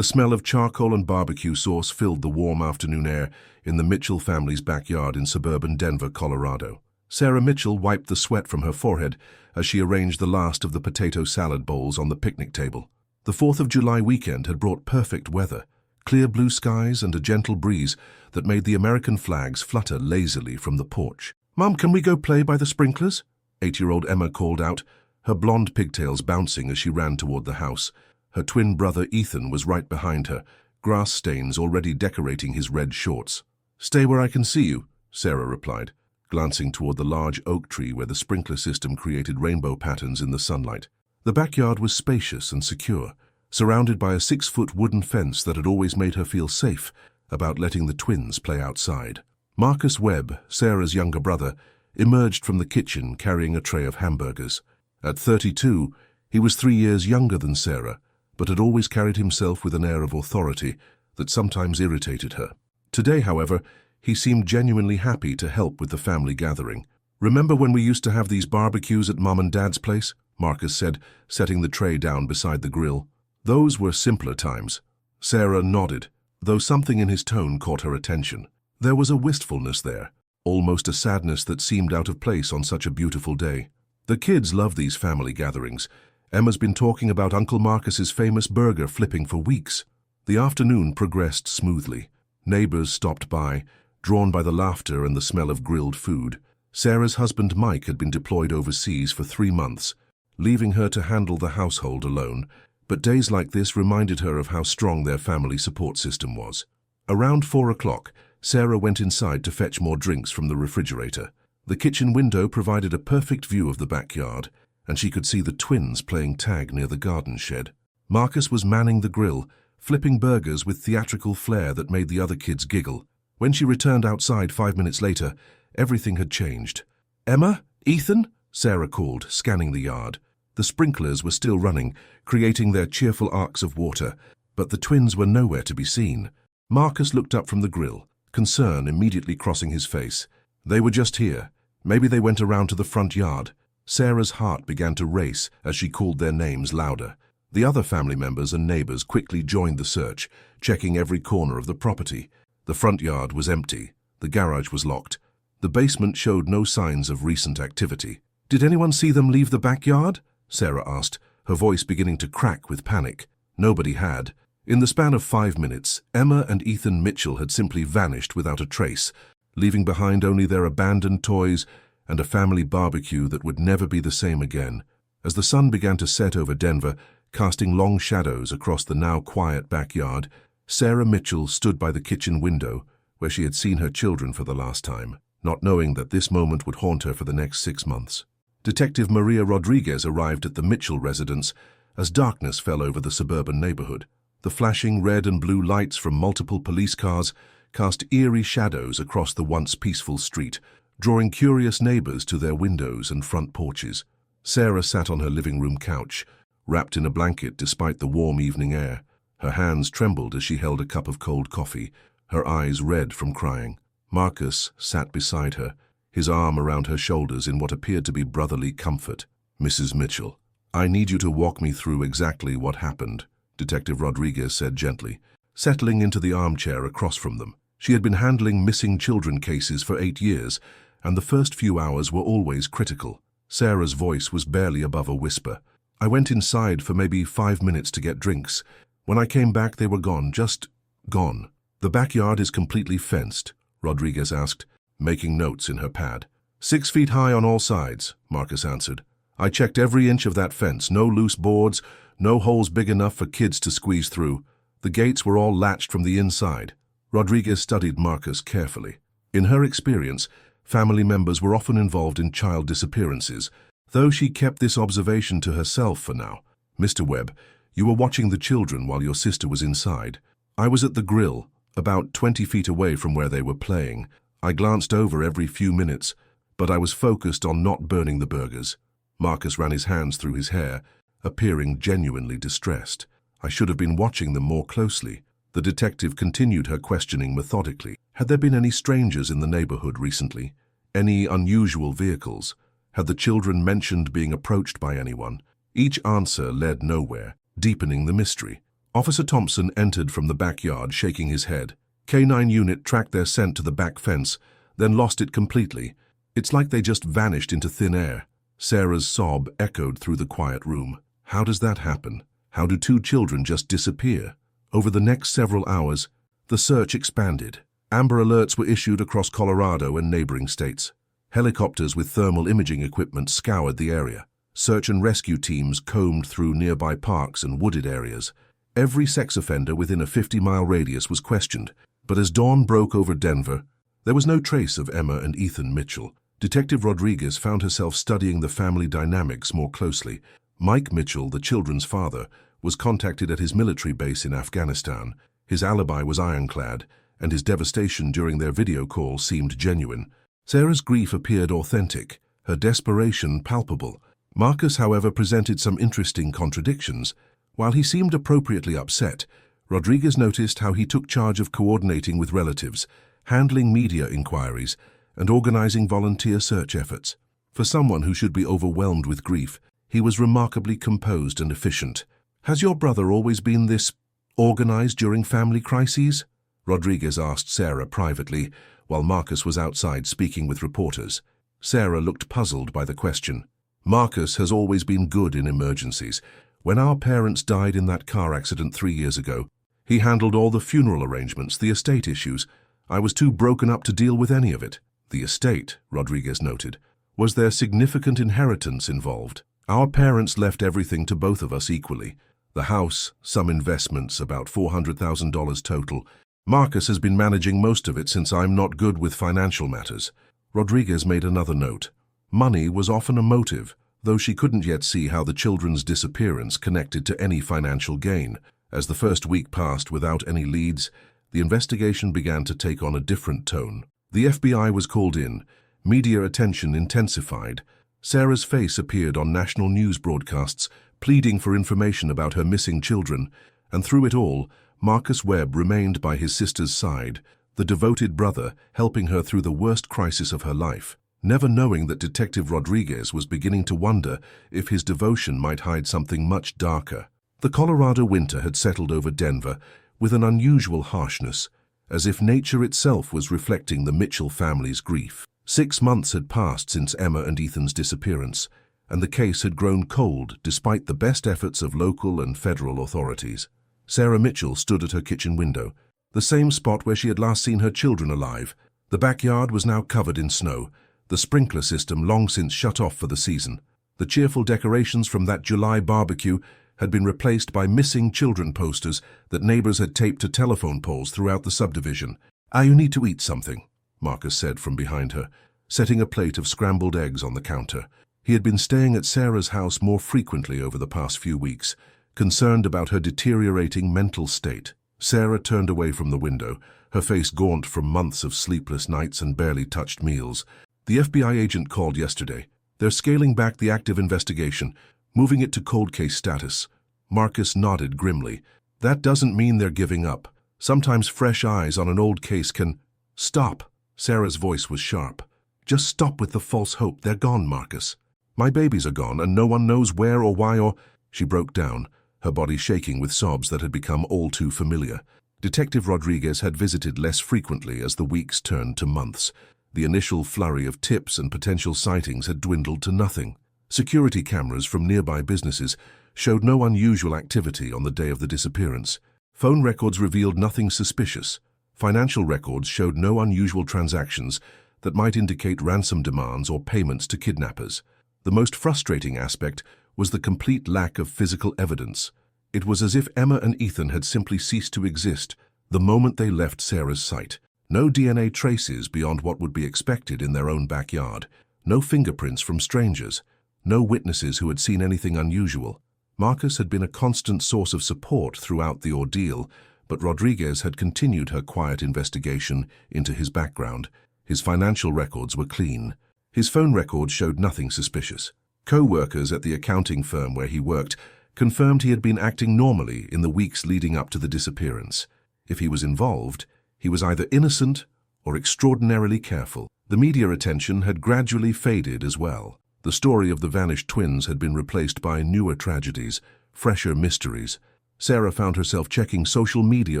The smell of charcoal and barbecue sauce filled the warm afternoon air in the Mitchell family's backyard in suburban Denver, Colorado. Sarah Mitchell wiped the sweat from her forehead as she arranged the last of the potato salad bowls on the picnic table. The 4th of July weekend had brought perfect weather, clear blue skies and a gentle breeze that made the American flags flutter lazily from the porch. "Mom, can we go play by the sprinklers?" 8-year-old Emma called out, her blonde pigtails bouncing as she ran toward the house. Her twin brother Ethan was right behind her, grass stains already decorating his red shorts. "Stay where I can see you," Sarah replied, glancing toward the large oak tree where the sprinkler system created rainbow patterns in the sunlight. The backyard was spacious and secure, surrounded by a 6-foot wooden fence that had always made her feel safe about letting the twins play outside. Marcus Webb, Sarah's younger brother, emerged from the kitchen carrying a tray of hamburgers. At 32, he was 3 years younger than Sarah, but had always carried himself with an air of authority that sometimes irritated her. Today, however, he seemed genuinely happy to help with the family gathering. "Remember when we used to have these barbecues at Mom and Dad's place?" Marcus said, setting the tray down beside the grill. "Those were simpler times." Sarah nodded, though something in his tone caught her attention. There was a wistfulness there, almost a sadness that seemed out of place on such a beautiful day. "The kids love these family gatherings. Emma's been talking about Uncle Marcus's famous burger flipping for weeks." The afternoon progressed smoothly. Neighbors stopped by, drawn by the laughter and the smell of grilled food. Sarah's husband Mike had been deployed overseas for 3 months, leaving her to handle the household alone, but days like this reminded her of how strong their family support system was. Around 4 o'clock, Sarah went inside to fetch more drinks from the refrigerator. The kitchen window provided a perfect view of the backyard, and she could see the twins playing tag near the garden shed. Marcus was manning the grill, flipping burgers with theatrical flair that made the other kids giggle. When she returned outside 5 minutes later, everything had changed. "Emma? Ethan?" Sarah called, scanning the yard. The sprinklers were still running, creating their cheerful arcs of water, but the twins were nowhere to be seen. Marcus looked up from the grill, concern immediately crossing his face. They were just here. Maybe they went around to the front yard. Sarah's heart began to race as she called their names louder. The other family members and neighbors quickly joined the search, checking every corner of the property. The front yard was empty. The garage was locked. The basement showed no signs of recent activity. "Did anyone see them leave the backyard?" Sarah asked, her voice beginning to crack with panic. Nobody had. In the span of 5 minutes, Emma and Ethan Mitchell had simply vanished without a trace, leaving behind only their abandoned toys and a family barbecue that would never be the same again. As the sun began to set over Denver, casting long shadows across the now quiet backyard, Sarah Mitchell stood by the kitchen window where she had seen her children for the last time, not knowing that this moment would haunt her for the next 6 months. Detective Maria Rodriguez arrived at the Mitchell residence as darkness fell over the suburban neighborhood. The flashing red and blue lights from multiple police cars cast eerie shadows across the once peaceful street, drawing curious neighbors to their windows and front porches. Sarah sat on her living room couch, wrapped in a blanket despite the warm evening air. Her hands trembled as she held a cup of cold coffee, her eyes red from crying. Marcus sat beside her, his arm around her shoulders in what appeared to be brotherly comfort. "Mrs. Mitchell, I need you to walk me through exactly what happened," Detective Rodriguez said gently, settling into the armchair across from them. She had been handling missing children cases for 8 years, and the first few hours were always critical. Sarah's voice was barely above a whisper. "I went inside for maybe 5 minutes to get drinks. When I came back, they were gone, just gone." "The backyard is completely fenced?" Rodriguez asked, making notes in her pad. 6 feet high on all sides," Marcus answered. "I checked every inch of that fence, no loose boards, no holes big enough for kids to squeeze through. The gates were all latched from the inside." Rodriguez studied Marcus carefully. In her experience, family members were often involved in child disappearances, though she kept this observation to herself for now. "Mr. Webb, you were watching the children while your sister was inside. I was at the grill, about 20 feet away from where they were playing. I glanced over every few minutes, but I was focused on not burning the burgers." Marcus ran his hands through his hair, appearing genuinely distressed. "I should have been watching them more closely." The detective continued her questioning methodically. Had there been any strangers in the neighborhood recently? Any unusual vehicles? Had the children mentioned being approached by anyone? Each answer led nowhere, deepening the mystery. Officer Thompson entered from the backyard, shaking his head. K-9 unit tracked their scent to the back fence, then lost it completely. It's like they just vanished into thin air. Sarah's sob echoed through the quiet room. How does that happen? How do two children just disappear? Over the next several hours, the search expanded. Amber alerts were issued across Colorado and neighboring states. Helicopters with thermal imaging equipment scoured the area. Search and rescue teams combed through nearby parks and wooded areas. Every sex offender within a 50-mile radius was questioned, but as dawn broke over Denver, there was no trace of Emma and Ethan Mitchell. Detective Rodriguez found herself studying the family dynamics more closely. Mike Mitchell, the children's father, was contacted at his military base in Afghanistan. His alibi was ironclad, and his devastation during their video call seemed genuine. Sarah's grief appeared authentic, her desperation palpable. Marcus, however, presented some interesting contradictions. While he seemed appropriately upset, Rodriguez noticed how he took charge of coordinating with relatives, handling media inquiries, and organizing volunteer search efforts. For someone who should be overwhelmed with grief, he was remarkably composed and efficient. "Has your brother always been this organized during family crises?" Rodriguez asked Sarah privately, while Marcus was outside speaking with reporters. Sarah looked puzzled by the question. "Marcus has always been good in emergencies. When our parents died in that car accident 3 years ago, he handled all the funeral arrangements, the estate issues. I was too broken up to deal with any of it." "The estate," Rodriguez noted. "Was there significant inheritance involved?" "Our parents left everything to both of us equally. The house, some investments, about $400,000 total. Marcus has been managing most of it since I'm not good with financial matters." Rodriguez made another note. Money was often a motive, though she couldn't yet see how the children's disappearance connected to any financial gain. As the first week passed without any leads, the investigation began to take on a different tone. The FBI was called in. Media attention intensified. Sarah's face appeared on national news broadcasts, pleading for information about her missing children, and through it all, Marcus Webb remained by his sister's side, the devoted brother helping her through the worst crisis of her life, never knowing that Detective Rodriguez was beginning to wonder if his devotion might hide something much darker. The Colorado winter had settled over Denver with an unusual harshness, as if nature itself was reflecting the Mitchell family's grief. 6 months had passed since Emma and Ethan's disappearance, and the case had grown cold despite the best efforts of local and federal authorities. Sarah Mitchell stood at her kitchen window, the same spot where she had last seen her children alive. The backyard was now covered in snow, the sprinkler system long since shut off for the season. The cheerful decorations from that July barbecue had been replaced by missing children posters that neighbors had taped to telephone poles throughout the subdivision. "You need to eat something," Marcus said from behind her, setting a plate of scrambled eggs on the counter. He had been staying at Sarah's house more frequently over the past few weeks, concerned about her deteriorating mental state. Sarah turned away from the window, her face gaunt from months of sleepless nights and barely touched meals. "The FBI agent called yesterday. They're scaling back the active investigation, moving it to cold case status." Marcus nodded grimly. "That doesn't mean they're giving up. Sometimes fresh eyes on an old case can—" "Stop!" Sarah's voice was sharp. "Just stop with the false hope. They're gone, Marcus. My babies are gone, and no one knows where or why or—" She broke down, her body shaking with sobs that had become all too familiar. Detective Rodriguez had visited less frequently as the weeks turned to months. The initial flurry of tips and potential sightings had dwindled to nothing. Security cameras from nearby businesses showed no unusual activity on the day of the disappearance. Phone records revealed nothing suspicious. Financial records showed no unusual transactions that might indicate ransom demands or payments to kidnappers. The most frustrating aspect was the complete lack of physical evidence. It was as if Emma and Ethan had simply ceased to exist the moment they left Sarah's sight. No DNA traces beyond what would be expected in their own backyard. No fingerprints from strangers. No witnesses who had seen anything unusual. Marcus had been a constant source of support throughout the ordeal, but Rodriguez had continued her quiet investigation into his background. His financial records were clean. His phone records showed nothing suspicious. Co-workers at the accounting firm where he worked confirmed he had been acting normally in the weeks leading up to the disappearance. If he was involved, he was either innocent or extraordinarily careful. The media attention had gradually faded as well. The story of the vanished twins had been replaced by newer tragedies, fresher mysteries. Sarah found herself checking social media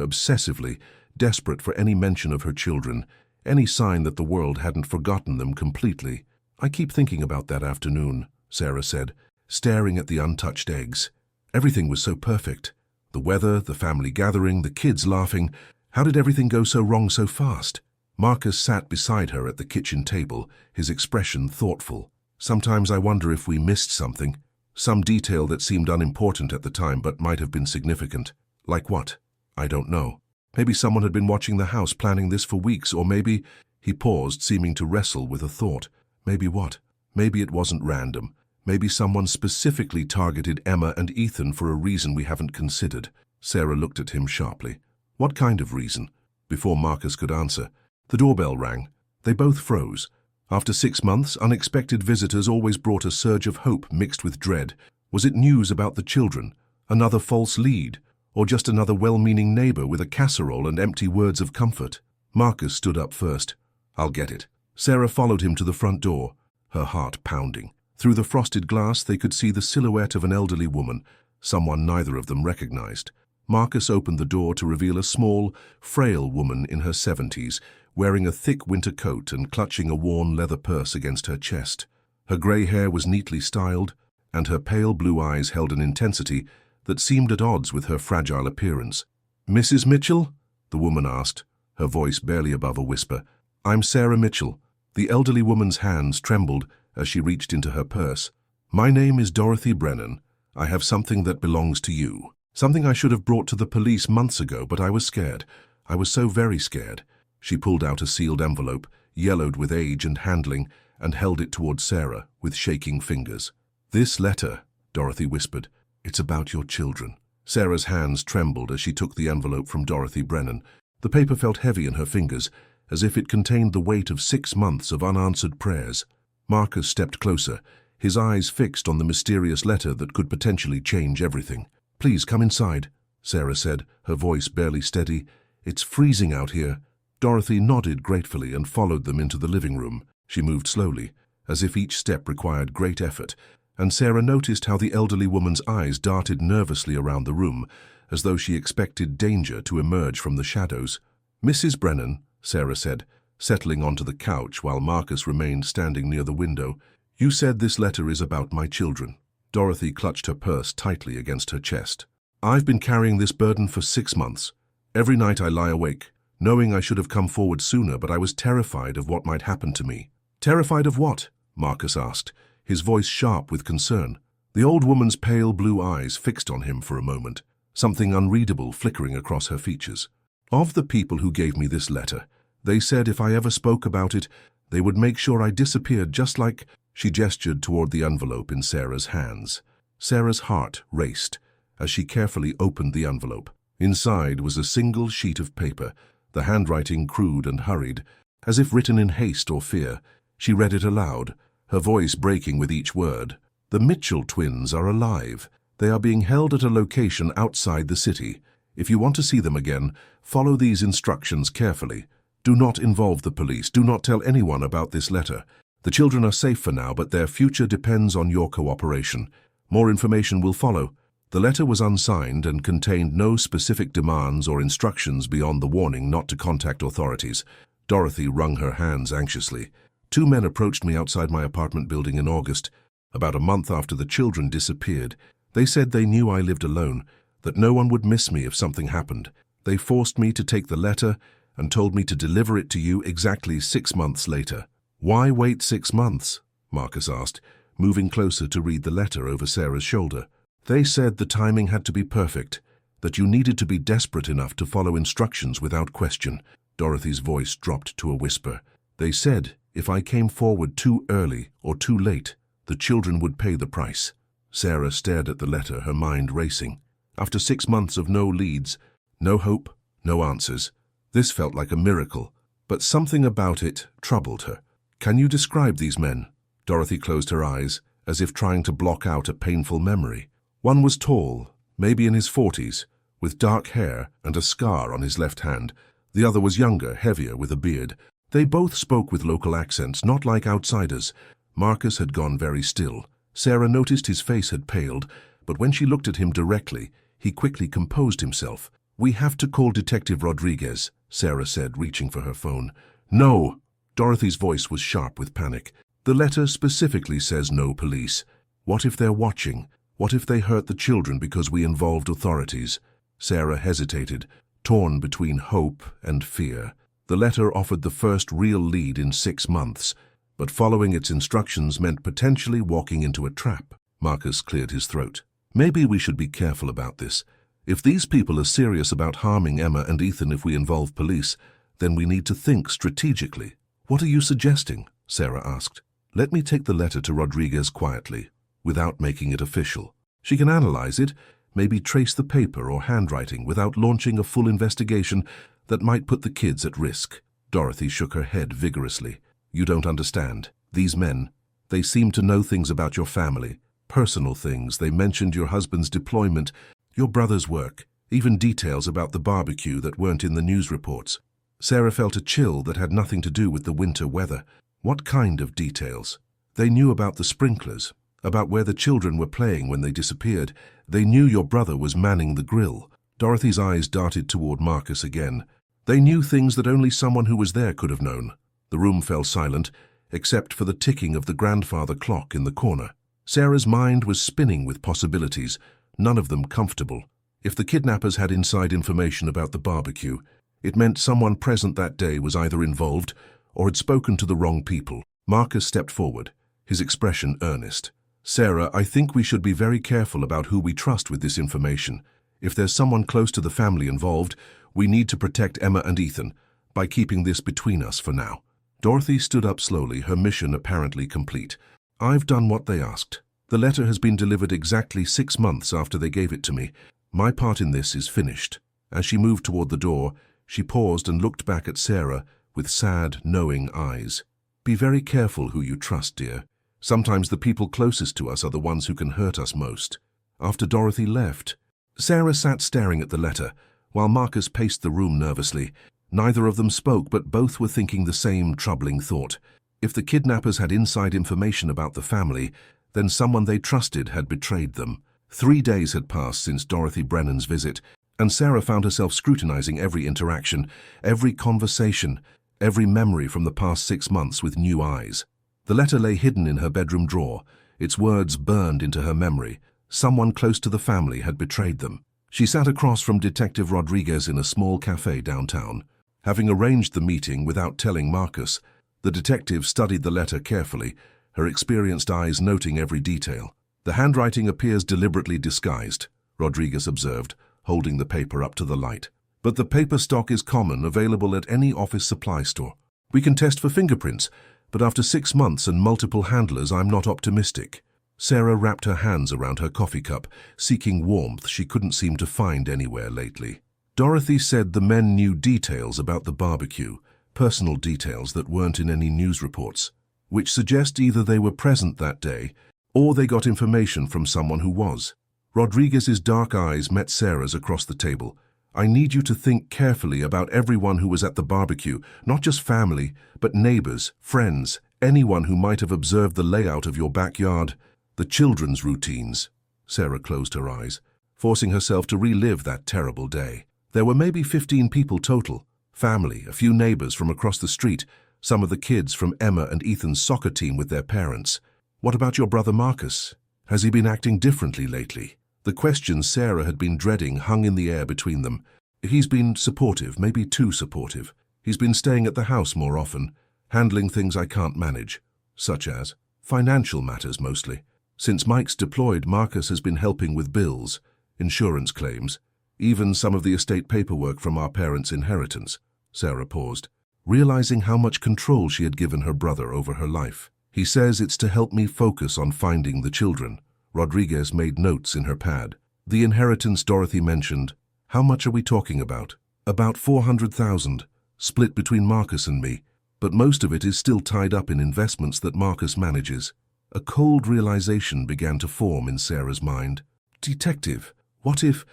obsessively, desperate for any mention of her children, any sign that the world hadn't forgotten them completely. "I keep thinking about that afternoon," Sarah said, staring at the untouched eggs. Everything was so perfect. The weather, the family gathering, the kids laughing. How did everything go so wrong so fast? Marcus sat beside her at the kitchen table, his expression thoughtful. "Sometimes I wonder if we missed something. Some detail that seemed unimportant at the time but might have been significant." "Like what?" "I don't know. Maybe someone had been watching the house planning this for weeks, or maybe—" He paused, seeming to wrestle with a thought. Maybe what? Maybe it wasn't random. Maybe someone specifically targeted Emma and Ethan for a reason we haven't considered. Sarah looked at him sharply. "What kind of reason?" Before Marcus could answer, the doorbell rang. They both froze. After 6 months, unexpected visitors always brought a surge of hope mixed with dread. Was it news about the children? Another false lead? Or just another well-meaning neighbor with a casserole and empty words of comfort? Marcus stood up first. "I'll get it." Sarah followed him to the front door, her heart pounding. Through the frosted glass, they could see the silhouette of an elderly woman, someone neither of them recognized. Marcus opened the door to reveal a small, frail woman in her 70s, wearing a thick winter coat and clutching a worn leather purse against her chest. Her grey hair was neatly styled, and her pale blue eyes held an intensity that seemed at odds with her fragile appearance. "Mrs. Mitchell?" the woman asked, her voice barely above a whisper. "I'm Sarah Mitchell." The elderly woman's hands trembled as she reached into her purse. "My name is Dorothy Brennan. I have something that belongs to you. Something I should have brought to the police months ago, but I was scared. I was so very scared." She pulled out a sealed envelope, yellowed with age and handling, and held it toward Sarah with shaking fingers. "This letter," Dorothy whispered. "It's about your children." Sarah's hands trembled as she took the envelope from Dorothy Brennan. The paper felt heavy in her fingers, as if it contained the weight of 6 months of unanswered prayers. Marcus stepped closer, his eyes fixed on the mysterious letter that could potentially change everything. "Please come inside," Sarah said, her voice barely steady. "It's freezing out here." Dorothy nodded gratefully and followed them into the living room. She moved slowly, as if each step required great effort, and Sarah noticed how the elderly woman's eyes darted nervously around the room, as though she expected danger to emerge from the shadows. "Mrs. Brennan," Sarah said, settling onto the couch while Marcus remained standing near the window, "you said this letter is about my children." Dorothy clutched her purse tightly against her chest. "I've been carrying this burden for 6 months. Every night I lie awake, knowing I should have come forward sooner, but I was terrified of what might happen to me." "Terrified of what?" Marcus asked, his voice sharp with concern. The old woman's pale blue eyes fixed on him for a moment, something unreadable flickering across her features. "Of the people who gave me this letter, they said if I ever spoke about it, they would make sure I disappeared just like—" She gestured toward the envelope in Sarah's hands. Sarah's heart raced as she carefully opened the envelope. Inside was a single sheet of paper, the handwriting crude and hurried, as if written in haste or fear. She read it aloud, her voice breaking with each word. "The Mitchell twins are alive. They are being held at a location outside the city. If you want to see them again, follow these instructions carefully. Do not involve the police. Do not tell anyone about this letter. The children are safe for now, but their future depends on your cooperation. More information will follow." The letter was unsigned and contained no specific demands or instructions beyond the warning not to contact authorities. Dorothy wrung her hands anxiously. "2 men approached me outside my apartment building in August, about a month after the children disappeared. They said they knew I lived alone, that no one would miss me if something happened. They forced me to take the letter and told me to deliver it to you exactly 6 months later." "Why wait 6 months?" Marcus asked, moving closer to read the letter over Sarah's shoulder. "They said the timing had to be perfect, that you needed to be desperate enough to follow instructions without question." Dorothy's voice dropped to a whisper. "They said if I came forward too early or too late, the children would pay the price." Sarah stared at the letter, her mind racing. After 6 months of no leads, no hope, no answers, this felt like a miracle, but something about it troubled her. "Can you describe these men?" Dorothy closed her eyes, as if trying to block out a painful memory. "One was tall, maybe in his 40s, with dark hair and a scar on his left hand. The other was younger, heavier, with a beard. They both spoke with local accents, not like outsiders." Marcus had gone very still. Sarah noticed his face had paled, but when she looked at him directly, He quickly composed himself. "We have to call Detective Rodriguez," Sarah said, reaching for her phone. "No!" Dorothy's voice was sharp with panic. "The letter specifically says no police. What if they're watching? What if they hurt the children because we involved authorities?" Sarah hesitated, torn between hope and fear. The letter offered the first real lead in 6 months, but following its instructions meant potentially walking into a trap. Marcus cleared his throat. "Maybe we should be careful about this. If these people are serious about harming Emma and Ethan if we involve police, then we need to think strategically." "What are you suggesting?" Sarah asked. "Let me take the letter to Rodriguez quietly, without making it official. She can analyze it, maybe trace the paper or handwriting without launching a full investigation that might put the kids at risk." Dorothy shook her head vigorously. "You don't understand. These men, they seem to know things about your family, personal things. They mentioned your husband's deployment, your brother's work, even details about the barbecue that weren't in the news reports." Sarah felt a chill that had nothing to do with the winter weather. "What kind of details?" "They knew about the sprinklers, about where the children were playing when they disappeared. They knew your brother was manning the grill." Dorothy's eyes darted toward Marcus again. "They knew things that only someone who was there could have known." The room fell silent, except for the ticking of the grandfather clock in the corner. Sarah's mind was spinning with possibilities, none of them comfortable. If the kidnappers had inside information about the barbecue, it meant someone present that day was either involved or had spoken to the wrong people. Marcus stepped forward, his expression earnest. "Sarah, I think we should be very careful about who we trust with this information. If there's someone close to the family involved, we need to protect Emma and Ethan by keeping this between us for now." Dorothy stood up slowly, her mission apparently complete. "I've done what they asked. The letter has been delivered exactly 6 months after they gave it to me. My part in this is finished." As she moved toward the door, she paused and looked back at Sarah with sad, knowing eyes. "Be very careful who you trust, dear. Sometimes the people closest to us are the ones who can hurt us most." After Dorothy left, Sarah sat staring at the letter, while Marcus paced the room nervously. Neither of them spoke, but both were thinking the same troubling thought. If the kidnappers had inside information about the family, then someone they trusted had betrayed them. 3 days had passed since Dorothy Brennan's visit, and Sarah found herself scrutinizing every interaction, every conversation, every memory from the past 6 months with new eyes. The letter lay hidden in her bedroom drawer, its words burned into her memory. Someone close to the family had betrayed them. She sat across from Detective Rodriguez in a small cafe downtown. Having arranged the meeting without telling Marcus, the detective studied the letter carefully, her experienced eyes noting every detail. "The handwriting appears deliberately disguised," Rodriguez observed, holding the paper up to the light. "But the paper stock is common, available at any office supply store. We can test for fingerprints, but after 6 months and multiple handlers, I'm not optimistic." Sarah wrapped her hands around her coffee cup, seeking warmth she couldn't seem to find anywhere lately. Dorothy said the men knew details about the barbecue, personal details that weren't in any news reports, which suggest either they were present that day or they got information from someone who was. Rodriguez's dark eyes met Sarah's across the table. "I need you to think carefully about everyone who was at the barbecue, not just family, but neighbors, friends, anyone who might have observed the layout of your backyard, the children's routines." Sarah closed her eyes, forcing herself to relive that terrible day. There were maybe 15 people total. Family, a few neighbors from across the street, some of the kids from Emma and Ethan's soccer team with their parents. "What about your brother Marcus? Has he been acting differently lately?" The question Sarah had been dreading hung in the air between them. "He's been supportive, maybe too supportive. He's been staying at the house more often, handling things I can't manage, such as financial matters mostly. Since Mike's deployed, Marcus has been helping with bills, insurance claims, even some of the estate paperwork from our parents' inheritance." Sarah paused, realizing how much control she had given her brother over her life. "He says it's to help me focus on finding the children." Rodriguez made notes in her pad. "The inheritance Dorothy mentioned, how much are we talking about?" "About 400,000, split between Marcus and me, but most of it is still tied up in investments that Marcus manages." A cold realization began to form in Sarah's mind. "Detective, what if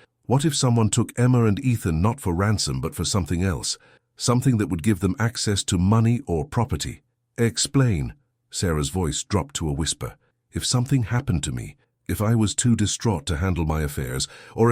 someone took Emma and Ethan not for ransom but for something else, something that would give them access to money or property?" "Explain." Sarah's voice dropped to a whisper. "If something happened to me, if I was too distraught to handle my affairs, or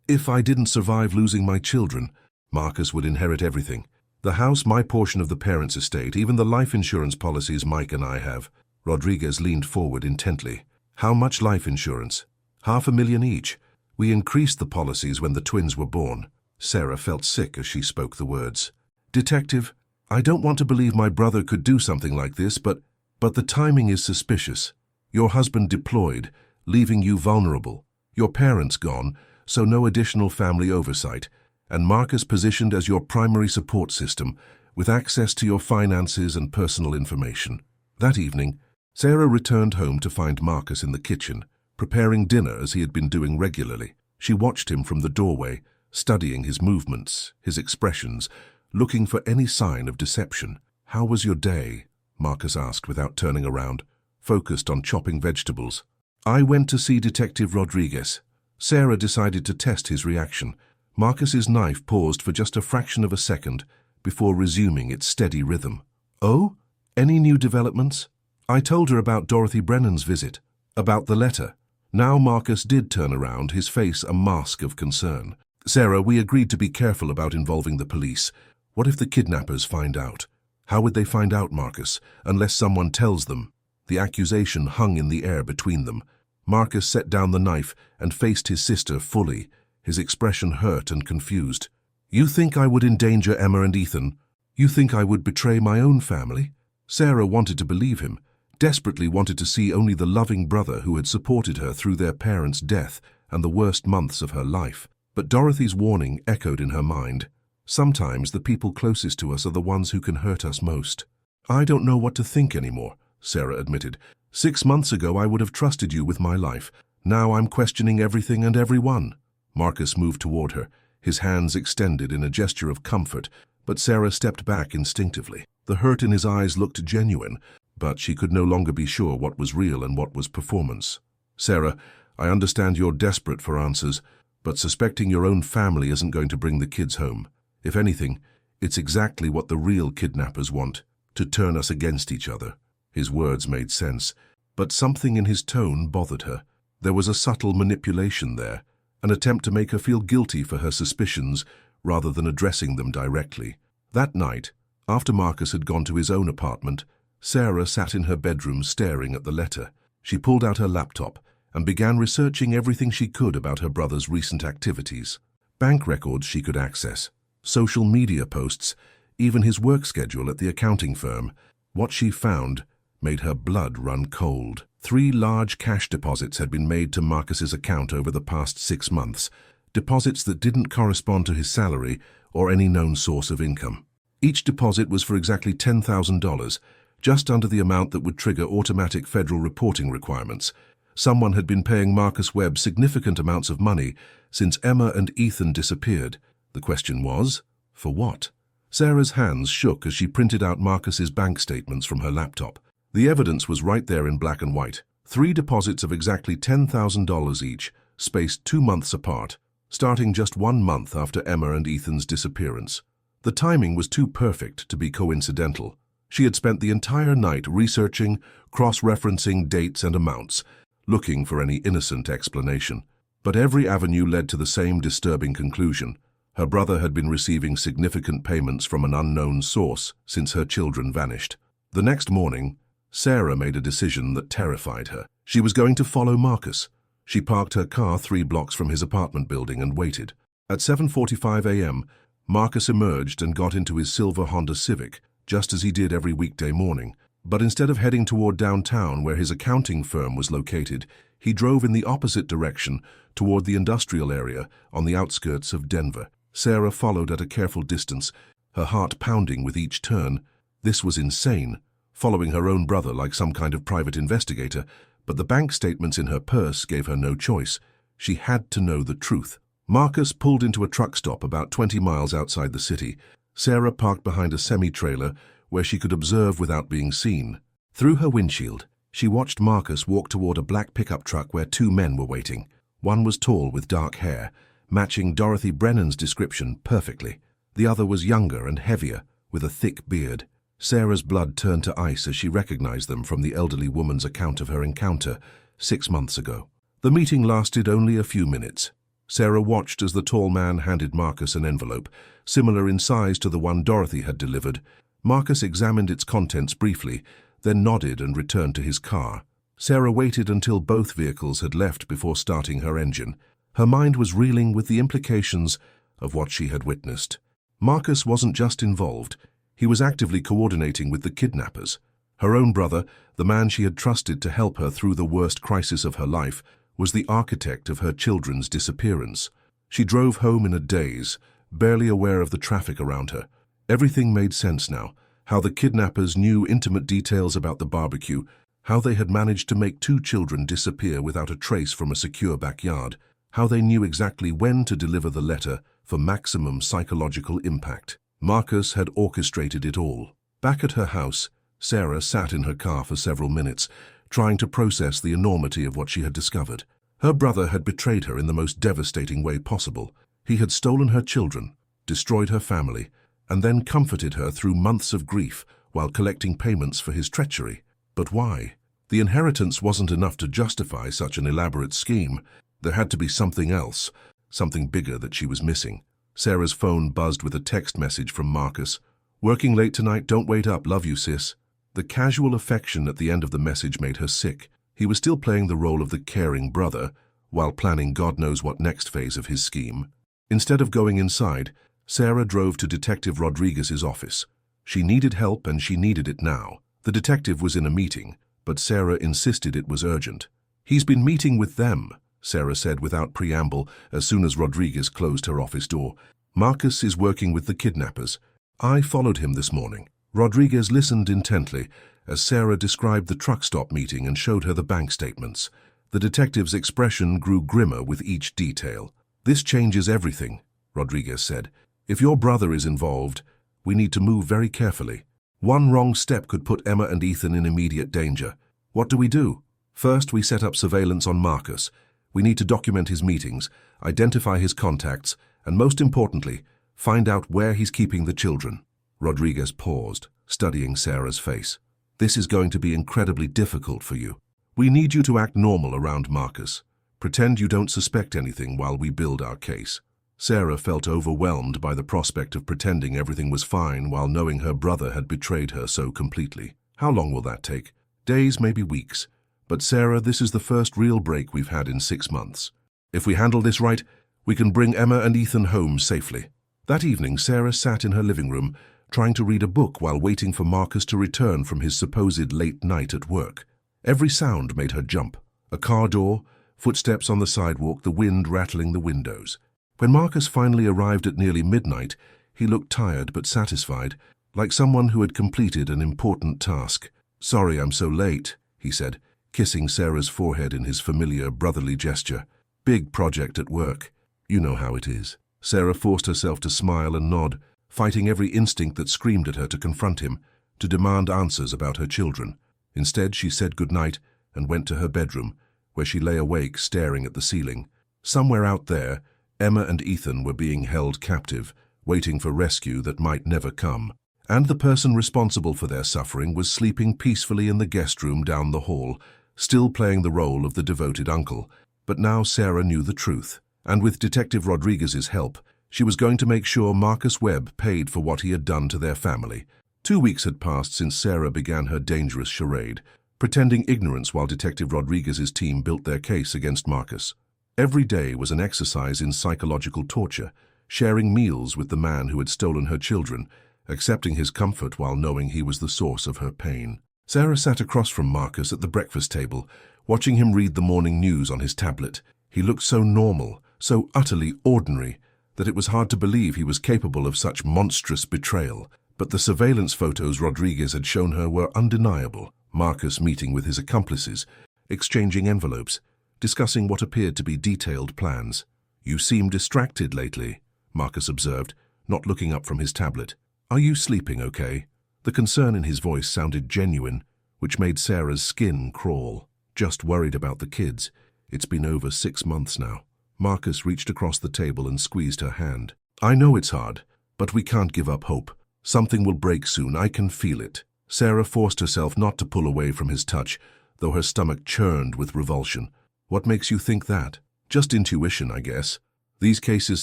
If I didn't survive losing my children, Marcus would inherit everything. The house, my portion of the parents' estate, even the life insurance policies Mike and I have. Rodriguez leaned forward intently. How much life insurance? $500,000 each. We increased the policies when the twins were born. Sarah felt sick as she spoke the words. Detective, I don't want to believe my brother could do something like this, but the timing is suspicious. Your husband deployed, leaving you vulnerable. Your parents gone, so no additional family oversight. And Marcus positioned as your primary support system, with access to your finances and personal information. That evening, Sarah returned home to find Marcus in the kitchen, preparing dinner as he had been doing regularly. She watched him from the doorway, studying his movements, his expressions, looking for any sign of deception. How was your day? Marcus asked without turning around, focused on chopping vegetables. I went to see Detective Rodriguez. Sarah decided to test his reaction. Marcus's knife paused for just a fraction of a second before resuming its steady rhythm. Oh? Any new developments? I told her about Dorothy Brennan's visit, about the letter. Now Marcus did turn around, his face a mask of concern. Sarah, we agreed to be careful about involving the police. What if the kidnappers find out? How would they find out, Marcus, unless someone tells them? The accusation hung in the air between them. Marcus set down the knife and faced his sister fully, his expression hurt and confused. You think I would endanger Emma and Ethan? You think I would betray my own family? Sarah wanted to believe him, desperately wanted to see only the loving brother who had supported her through their parents' death and the worst months of her life. But Dorothy's warning echoed in her mind. Sometimes the people closest to us are the ones who can hurt us most. I don't know what to think anymore, Sarah admitted. 6 months ago I would have trusted you with my life. Now I'm questioning everything and everyone. Marcus moved toward her, his hands extended in a gesture of comfort, but Sarah stepped back instinctively. The hurt in his eyes looked genuine, but she could no longer be sure what was real and what was performance. Sarah, I understand you're desperate for answers, but suspecting your own family isn't going to bring the kids home. If anything, it's exactly what the real kidnappers want, to turn us against each other. His words made sense, but something in his tone bothered her. There was a subtle manipulation there, an attempt to make her feel guilty for her suspicions rather than addressing them directly. That night, after Marcus had gone to his own apartment, Sarah sat in her bedroom staring at the letter. She pulled out her laptop and began researching everything she could about her brother's recent activities. Bank records she could access, social media posts, even his work schedule at the accounting firm. What she found made her blood run cold. 3 large cash deposits had been made to Marcus's account over the past 6 months, deposits that didn't correspond to his salary or any known source of income. Each deposit was for exactly $10,000, just under the amount that would trigger automatic federal reporting requirements. Someone had been paying Marcus Webb significant amounts of money since Emma and Ethan disappeared. The question was, for what? Sarah's hands shook as she printed out Marcus's bank statements from her laptop. The evidence was right there in black and white. 3 deposits of exactly $10,000 each, spaced 2 months apart, starting just 1 month after Emma and Ethan's disappearance. The timing was too perfect to be coincidental. She had spent the entire night researching, cross-referencing dates and amounts, looking for any innocent explanation. But every avenue led to the same disturbing conclusion. Her brother had been receiving significant payments from an unknown source since her children vanished. The next morning, Sarah made a decision that terrified her. She was going to follow Marcus. She parked her car 3 blocks from his apartment building and waited. At 7:45 a.m., Marcus emerged and got into his silver Honda Civic, just as he did every weekday morning. But instead of heading toward downtown where his accounting firm was located, he drove in the opposite direction toward the industrial area on the outskirts of Denver. Sarah followed at a careful distance, her heart pounding with each turn. This was insane, following her own brother like some kind of private investigator, but the bank statements in her purse gave her no choice. She had to know the truth. Marcus pulled into a truck stop about 20 miles outside the city. Sarah parked behind a semi-trailer where she could observe without being seen. Through her windshield, she watched Marcus walk toward a black pickup truck where 2 men were waiting. One was tall with dark hair, matching Dorothy Brennan's description perfectly. The other was younger and heavier, with a thick beard. Sarah's blood turned to ice as she recognized them from the elderly woman's account of her encounter 6 months ago. The meeting lasted only a few minutes. Sarah watched as the tall man handed Marcus an envelope, similar in size to the one Dorothy had delivered. Marcus examined its contents briefly, then nodded and returned to his car. Sarah waited until both vehicles had left before starting her engine. Her mind was reeling with the implications of what she had witnessed. Marcus wasn't just involved, he was actively coordinating with the kidnappers. Her own brother, the man she had trusted to help her through the worst crisis of her life, was the architect of her children's disappearance. She drove home in a daze, barely aware of the traffic around her. Everything made sense now, how the kidnappers knew intimate details about the barbecue, how they had managed to make 2 children disappear without a trace from a secure backyard, how they knew exactly when to deliver the letter for maximum psychological impact. Marcus had orchestrated it all. Back at her house, Sarah sat in her car for several minutes, trying to process the enormity of what she had discovered. Her brother had betrayed her in the most devastating way possible. He had stolen her children, destroyed her family, and then comforted her through months of grief while collecting payments for his treachery. But why? The inheritance wasn't enough to justify such an elaborate scheme. There had to be something else, something bigger that she was missing. Sarah's phone buzzed with a text message from Marcus. "Working late tonight, don't wait up, love you, sis." The casual affection at the end of the message made her sick. He was still playing the role of the caring brother, while planning God knows what next phase of his scheme. Instead of going inside, Sarah drove to Detective Rodriguez's office. She needed help and she needed it now. The detective was in a meeting, but Sarah insisted it was urgent. "He's been meeting with them," Sarah said without preamble as soon as Rodriguez closed her office door. "Marcus is working with the kidnappers. I followed him this morning." Rodriguez listened intently as Sarah described the truck stop meeting and showed her the bank statements. The detective's expression grew grimmer with each detail. "This changes everything," Rodriguez said. "If your brother is involved, we need to move very carefully. One wrong step could put Emma and Ethan in immediate danger. What do we do? First, we set up surveillance on Marcus. We need to document his meetings, identify his contacts, and most importantly, find out where he's keeping the children." Rodriguez paused, studying Sarah's face. "This is going to be incredibly difficult for you. We need you to act normal around Marcus. Pretend you don't suspect anything while we build our case." Sarah felt overwhelmed by the prospect of pretending everything was fine while knowing her brother had betrayed her so completely. How long will that take? Days, maybe weeks. But Sarah, this is the first real break we've had in 6 months. If we handle this right, we can bring Emma and Ethan home safely. That evening, Sarah sat in her living room, trying to read a book while waiting for Marcus to return from his supposed late night at work. Every sound made her jump. A car door, footsteps on the sidewalk, the wind rattling the windows. When Marcus finally arrived at nearly midnight, he looked tired but satisfied, like someone who had completed an important task. "Sorry I'm so late," he said, kissing Sarah's forehead in his familiar brotherly gesture. "Big project at work. You know how it is." Sarah forced herself to smile and nod, fighting every instinct that screamed at her to confront him, to demand answers about her children. Instead, she said goodnight and went to her bedroom, where she lay awake staring at the ceiling. Somewhere out there, Emma and Ethan were being held captive, waiting for rescue that might never come. And the person responsible for their suffering was sleeping peacefully in the guest room down the hall, still playing the role of the devoted uncle. But now Sarah knew the truth, and with Detective Rodriguez's help, she was going to make sure Marcus Webb paid for what he had done to their family. 2 weeks had passed since Sarah began her dangerous charade, pretending ignorance while Detective Rodriguez's team built their case against Marcus. Every day was an exercise in psychological torture, sharing meals with the man who had stolen her children, accepting his comfort while knowing he was the source of her pain. Sarah sat across from Marcus at the breakfast table, watching him read the morning news on his tablet. He looked so normal, so utterly ordinary, that it was hard to believe he was capable of such monstrous betrayal. But the surveillance photos Rodriguez had shown her were undeniable. Marcus meeting with his accomplices, exchanging envelopes, discussing what appeared to be detailed plans. "You seem distracted lately," Marcus observed, not looking up from his tablet. "Are you sleeping okay?" The concern in his voice sounded genuine, which made Sarah's skin crawl. "Just worried about the kids. It's been over 6 months now." Marcus reached across the table and squeezed her hand. "I know it's hard, but we can't give up hope. Something will break soon, I can feel it." Sarah forced herself not to pull away from his touch, though her stomach churned with revulsion. "What makes you think that?" "Just intuition, I guess." These cases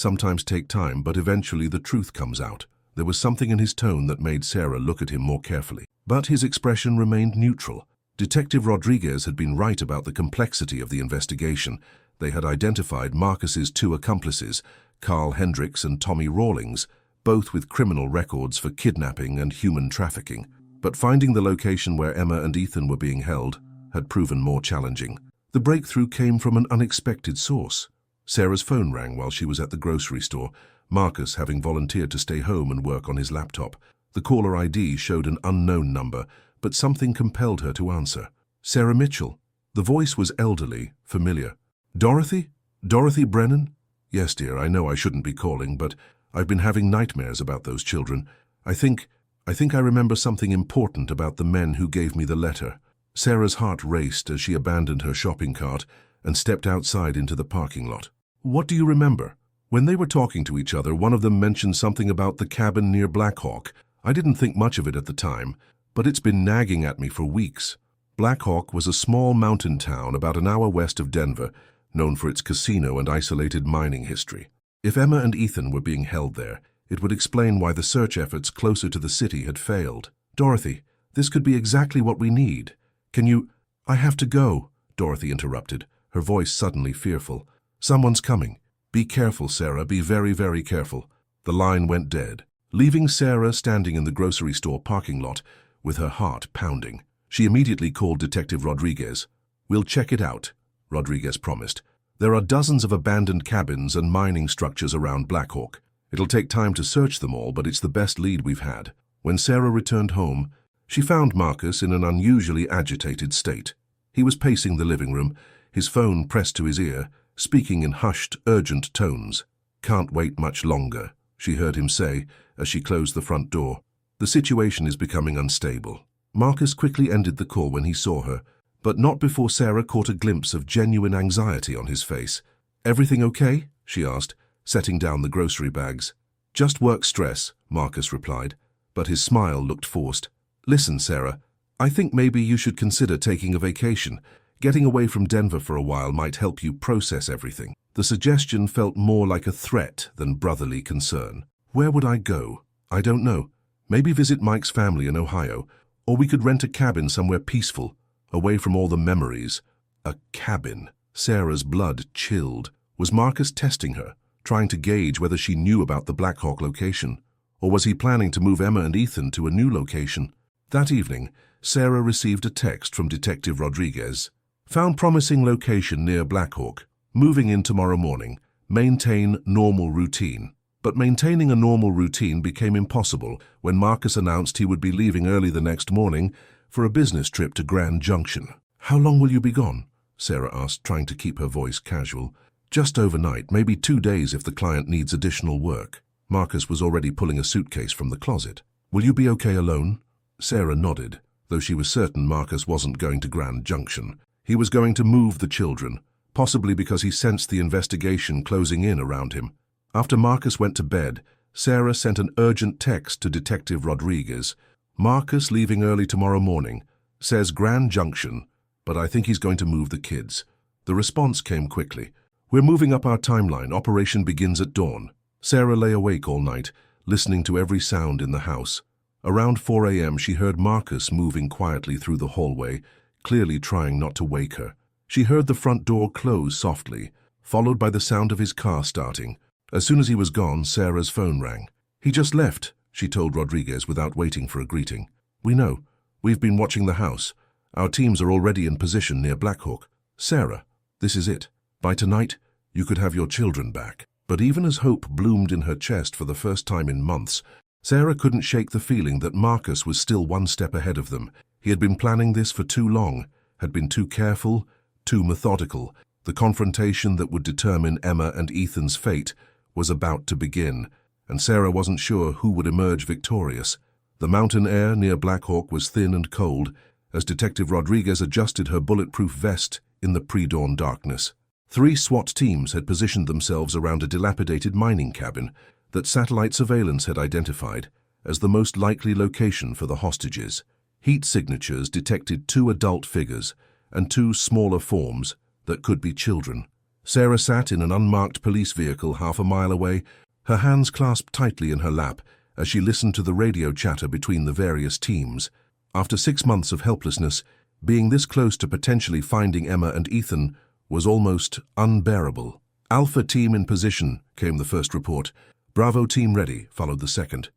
sometimes take time, but eventually the truth comes out. There was something in his tone that made Sarah look at him more carefully. But his expression remained neutral. Detective Rodriguez had been right about the complexity of the investigation. They had identified Marcus's two accomplices, Carl Hendricks and Tommy Rawlings, both with criminal records for kidnapping and human trafficking. But finding the location where Emma and Ethan were being held had proven more challenging. The breakthrough came from an unexpected source. Sarah's phone rang while she was at the grocery store, Marcus having volunteered to stay home and work on his laptop. The caller ID showed an unknown number, but something compelled her to answer. Sarah Mitchell. The voice was elderly, familiar. Dorothy? Dorothy Brennan? Yes, dear, I know I shouldn't be calling, but I've been having nightmares about those children. I think I remember something important about the men who gave me the letter. Sarah's heart raced as she abandoned her shopping cart and stepped outside into the parking lot. What do you remember? When they were talking to each other, one of them mentioned something about the cabin near Black Hawk. I didn't think much of it at the time, but it's been nagging at me for weeks. Black Hawk was a small mountain town about an hour west of Denver, known for its casino and isolated mining history. If Emma and Ethan were being held there, it would explain why the search efforts closer to the city had failed. Dorothy, this could be exactly what we need. Can you— I have to go, Dorothy interrupted, her voice suddenly fearful. Someone's coming. Be careful, Sarah, be very, very careful. The line went dead, leaving Sarah standing in the grocery store parking lot with her heart pounding. She immediately called Detective Rodriguez. We'll check it out, Rodriguez promised. There are dozens of abandoned cabins and mining structures around Black Hawk. It'll take time to search them all, but it's the best lead we've had. When Sarah returned home, she found Marcus in an unusually agitated state. He was pacing the living room, his phone pressed to his ear, speaking in hushed, urgent tones. Can't wait much longer, she heard him say as she closed the front door. The situation is becoming unstable. Marcus quickly ended the call when he saw her, but not before Sarah caught a glimpse of genuine anxiety on his face. Everything okay? She asked, setting down the grocery bags. Just work stress, Marcus replied, but his smile looked forced. Listen, Sarah, I think maybe you should consider taking a vacation. Getting away from Denver for a while might help you process everything. The suggestion felt more like a threat than brotherly concern. Where would I go? I don't know. Maybe visit Mike's family in Ohio, or we could rent a cabin somewhere peaceful, away from all the memories. A cabin. Sarah's blood chilled. Was Marcus testing her, trying to gauge whether she knew about the Black Hawk location? Or was he planning to move Emma and Ethan to a new location? That evening, Sarah received a text from Detective Rodriguez. Found promising location near Black Hawk. Moving in tomorrow morning. Maintain normal routine. But maintaining a normal routine became impossible when Marcus announced he would be leaving early the next morning for a business trip to Grand Junction. How long will you be gone? Sarah asked, trying to keep her voice casual. Just overnight, maybe 2 days if the client needs additional work. Marcus was already pulling a suitcase from the closet. Will you be okay alone? Sarah nodded, though she was certain Marcus wasn't going to Grand Junction. He was going to move the children, possibly because he sensed the investigation closing in around him. After Marcus went to bed, Sarah sent an urgent text to Detective Rodriguez. Marcus leaving early tomorrow morning. Says Grand Junction, but I think he's going to move the kids. The response came quickly. We're moving up our timeline. Operation begins at dawn. Sarah lay awake all night, listening to every sound in the house. Around 4 a.m. she heard Marcus moving quietly through the hallway, clearly trying not to wake her. She heard the front door close softly, followed by the sound of his car starting. As soon as he was gone, Sarah's phone rang. He just left, she told Rodriguez without waiting for a greeting. We know. We've been watching the house. Our teams are already in position near Black Hawk. Sarah, this is it. By tonight, you could have your children back. But even as hope bloomed in her chest for the first time in months, Sarah couldn't shake the feeling that Marcus was still one step ahead of them. He had been planning this for too long, had been too careful, too methodical. The confrontation that would determine Emma and Ethan's fate was about to begin, and Sarah wasn't sure who would emerge victorious. The mountain air near Black Hawk was thin and cold as Detective Rodriguez adjusted her bulletproof vest in the pre-dawn darkness. 3 SWAT teams had positioned themselves around a dilapidated mining cabin that satellite surveillance had identified as the most likely location for the hostages. Heat signatures detected 2 adult figures and 2 smaller forms that could be children. Sarah sat in an unmarked police vehicle half a mile away, her hands clasped tightly in her lap as she listened to the radio chatter between the various teams. After 6 months of helplessness, being this close to potentially finding Emma and Ethan was almost unbearable. "Alpha team in position," came the first report. "Bravo team ready," followed the second.